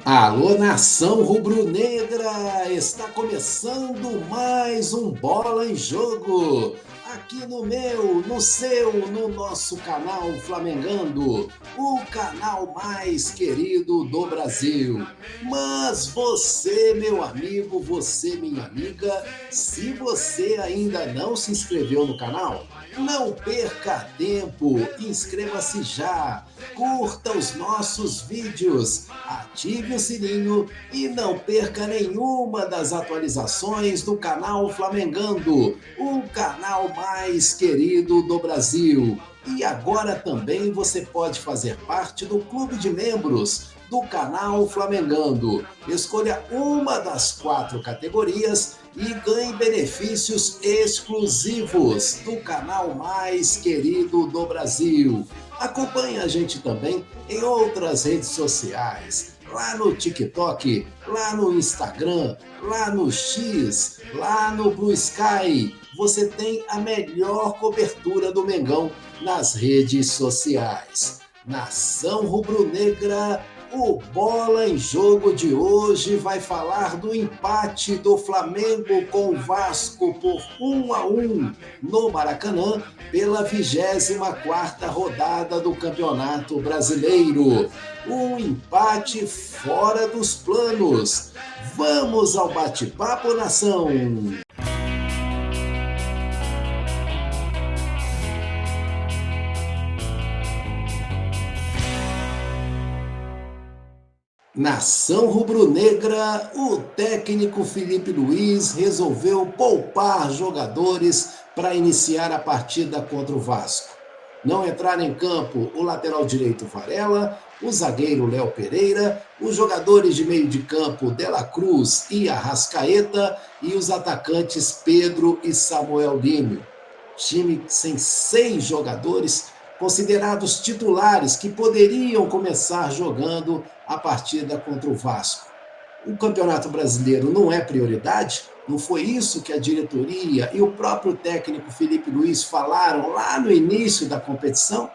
Alô, nação rubro-negra! Está começando mais um Bola em Jogo. Aqui no meu, no seu, no nosso canal Flamengando, o canal mais querido do Brasil. Mas você, meu amigo, você, minha amiga, se você ainda não se inscreveu no canal, não perca tempo, inscreva-se já, curta os nossos vídeos, ative o sininho e não perca nenhuma das atualizações do canal Flamengando, o canal mais querido do Brasil. E agora também você pode fazer parte do clube de membros do canal Flamengando. Escolha uma das 4 categorias e ganhe benefícios exclusivos do canal mais querido do Brasil. Acompanhe a gente também em outras redes sociais, lá no TikTok, lá no Instagram, lá no X, lá no Blue Sky. Você tem a melhor cobertura do Mengão nas redes sociais. Nação Rubro-Negra, o Bola em Jogo de hoje vai falar do empate do Flamengo com o Vasco por 1-1 no Maracanã pela 24ª rodada do Campeonato Brasileiro. Um empate fora dos planos. Vamos ao bate-papo, nação! Nação rubro-negra, o técnico Felipe Luiz resolveu poupar jogadores para iniciar a partida contra o Vasco. Não entraram em campo o lateral direito Varela, o zagueiro Léo Pereira, os jogadores de meio de campo Dela Cruz e Arrascaeta e os atacantes Pedro e Samuel Lino. Time sem 6 jogadores considerados titulares que poderiam começar jogando a partida contra o Vasco. O Campeonato Brasileiro não é prioridade? Não foi isso que a diretoria e o próprio técnico Felipe Luiz falaram lá no início da competição?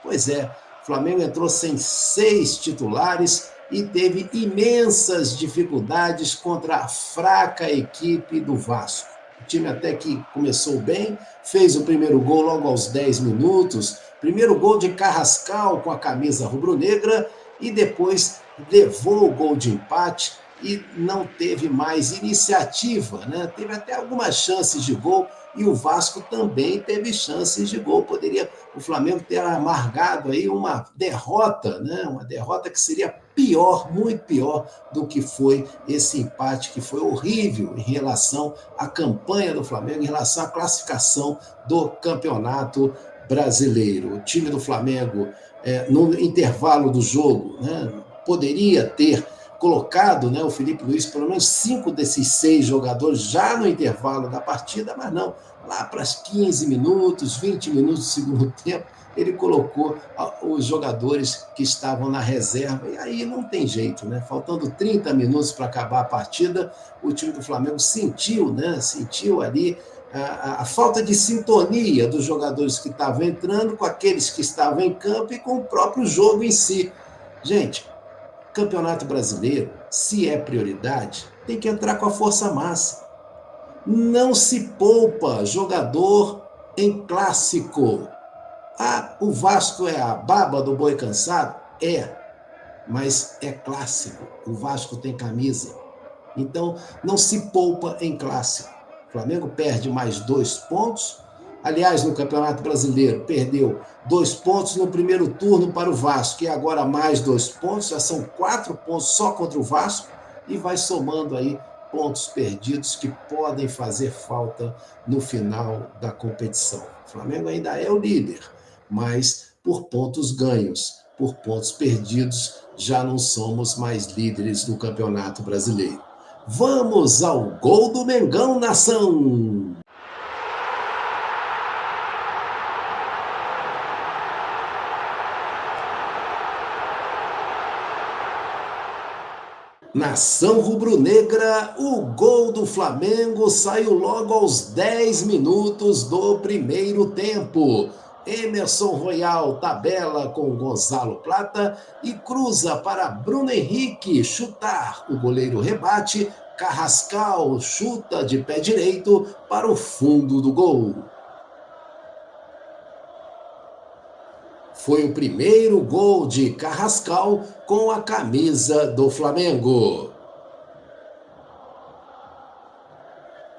Pois é, o Flamengo entrou sem 6 titulares e teve imensas dificuldades contra a fraca equipe do Vasco. O time até que começou bem, fez o primeiro gol logo aos 10 minutos, primeiro gol de Carrascal com a camisa rubro-negra e depois levou o gol de empate e não teve mais iniciativa, né? Teve até algumas chances de gol e o Vasco também teve chances de gol. Poderia o Flamengo ter amargado aí uma derrota, né? Uma derrota que seria pior, muito pior do que foi esse empate, que foi horrível em relação à campanha do Flamengo, em relação à classificação do Campeonato Brasileiro. O time do Flamengo, no intervalo do jogo, né, poderia ter colocado, né, o Felipe Luiz, pelo menos 5 desses 6 jogadores já no intervalo da partida, mas não, lá para os 15 minutos, 20 minutos do segundo tempo, ele colocou os jogadores que estavam na reserva, e aí não tem jeito, né? Faltando 30 minutos para acabar a partida, o time do Flamengo sentiu, né? Sentiu ali a falta de sintonia dos jogadores que estavam entrando com aqueles que estavam em campo e com o próprio jogo em si. Gente, Campeonato Brasileiro, se é prioridade, tem que entrar com a força máxima. Não se poupa jogador em clássico. Ah, o Vasco é a baba do boi cansado? É, mas é clássico. O Vasco tem camisa. Então, não se poupa em clássico. O Flamengo perde mais 2 pontos. Aliás, no Campeonato Brasileiro, perdeu 2 pontos no primeiro turno para o Vasco e agora mais 2 pontos. Já são 4 pontos só contra o Vasco e vai somando aí pontos perdidos que podem fazer falta no final da competição. O Flamengo ainda é o líder, mas por pontos ganhos, por pontos perdidos, já não somos mais líderes do Campeonato Brasileiro. Vamos ao gol do Mengão, nação! Nação rubro-negra, o gol do Flamengo saiu logo aos 10 minutos do primeiro tempo. Emerson Royal tabela com Gonzalo Plata e cruza para Bruno Henrique chutar. O goleiro rebate, Carrascal chuta de pé direito para o fundo do gol. Foi o primeiro gol de Carrascal com a camisa do Flamengo.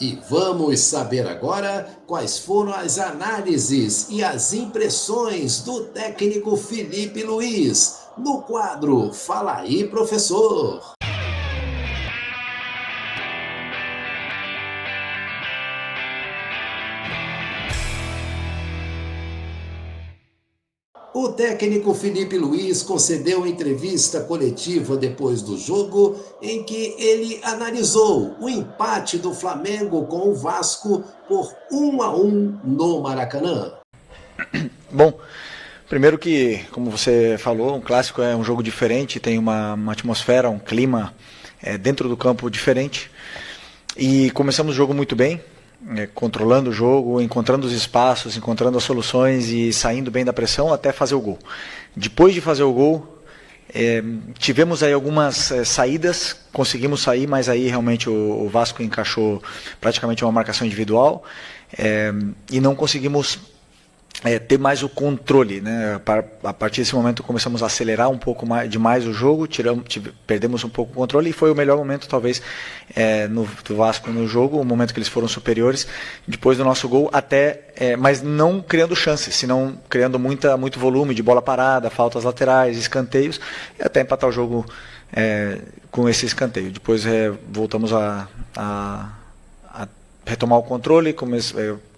E vamos saber agora quais foram as análises e as impressões do técnico Filipe Luiz no quadro Fala aí, professor. O técnico Filipe Luiz concedeu entrevista coletiva depois do jogo, em que ele analisou o empate do Flamengo com o Vasco por 1-1 no Maracanã. Bom, primeiro que, como você falou, um clássico é um jogo diferente, tem uma atmosfera, um clima dentro do campo diferente. E começamos o jogo muito bem, controlando o jogo, encontrando os espaços, encontrando as soluções e saindo bem da pressão até fazer o gol. Depois de fazer o gol, tivemos aí algumas saídas, conseguimos sair, mas aí realmente o Vasco encaixou praticamente uma marcação individual e não conseguimos ter mais o controle, né? A partir desse momento começamos a acelerar um pouco demais o jogo, perdemos um pouco o controle e foi o melhor momento talvez do Vasco no jogo, o momento que eles foram superiores, depois do nosso gol, mas não criando chances, senão criando muito volume de bola parada, faltas laterais, escanteios, e até empatar o jogo com esse escanteio. Depois voltamos a retomar o controle,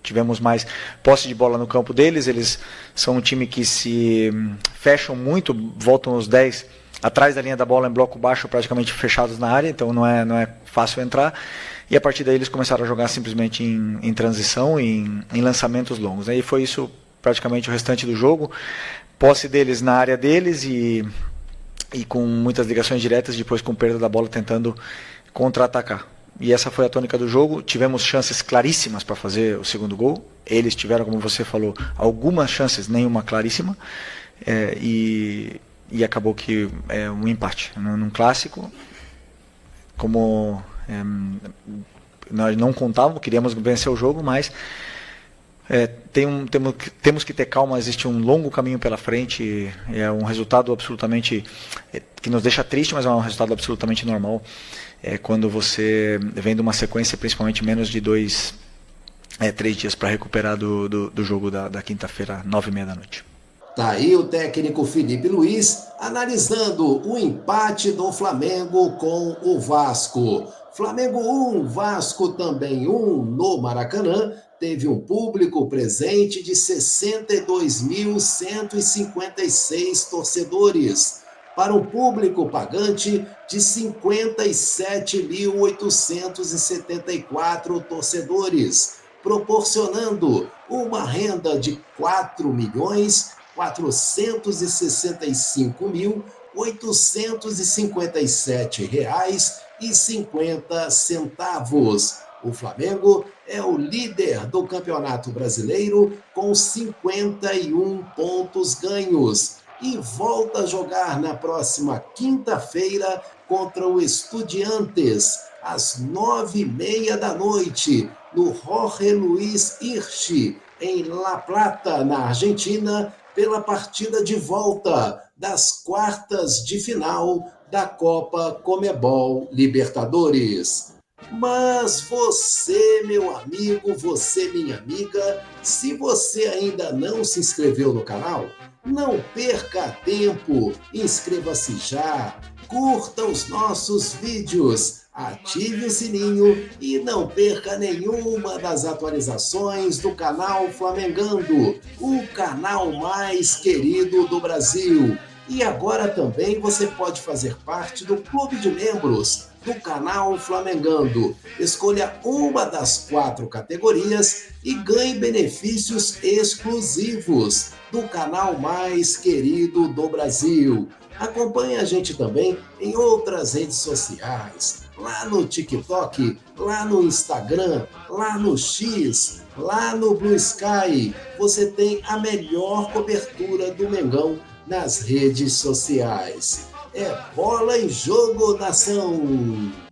tivemos mais posse de bola no campo deles, eles são um time que se fecham muito, voltam os 10 atrás da linha da bola em bloco baixo, praticamente fechados na área, então não é fácil entrar, e a partir daí eles começaram a jogar simplesmente em transição, em lançamentos longos, e foi isso praticamente o restante do jogo, posse deles na área deles e com muitas ligações diretas, depois com perda da bola tentando contra-atacar. E essa foi a tônica do jogo. Tivemos chances claríssimas para fazer o segundo gol. Eles tiveram, como você falou, algumas chances, nenhuma claríssima. E acabou que um empate num clássico. Como nós não contávamos, queríamos vencer o jogo, mas temos que ter calma, existe um longo caminho pela frente. É um resultado absolutamente que nos deixa triste, mas é um resultado absolutamente normal. Quando você vem de uma sequência, principalmente menos de 3 dias para recuperar do jogo da quinta-feira, 9h30 da noite. Tá aí o técnico Filipe Luiz analisando o empate do Flamengo com o Vasco. Flamengo 1, Vasco também 1 no Maracanã. Teve um público presente de 62.156 torcedores, para um público pagante de 57.874 torcedores, proporcionando uma renda de R$4.465.857,50. O Flamengo é o líder do Campeonato Brasileiro com 51 pontos ganhos e volta a jogar na próxima quinta-feira contra o Estudiantes, às 9h30 da noite, no Jorge Luiz Hirsch, em La Plata, na Argentina, pela partida de volta das quartas de final da Copa Conmebol Libertadores. Mas você, meu amigo, você, minha amiga, se você ainda não se inscreveu no canal, não perca tempo, inscreva-se já, curta os nossos vídeos, ative o sininho e não perca nenhuma das atualizações do canal Flamengando, o canal mais querido do Brasil. E agora também você pode fazer parte do clube de membros do canal Flamengando. Escolha uma das 4 categorias e ganhe benefícios exclusivos do canal mais querido do Brasil. Acompanhe a gente também em outras redes sociais, lá no TikTok, lá no Instagram, lá no X, lá no Blue Sky. Você tem a melhor cobertura do Mengão nas redes sociais. É bola em jogo, nação!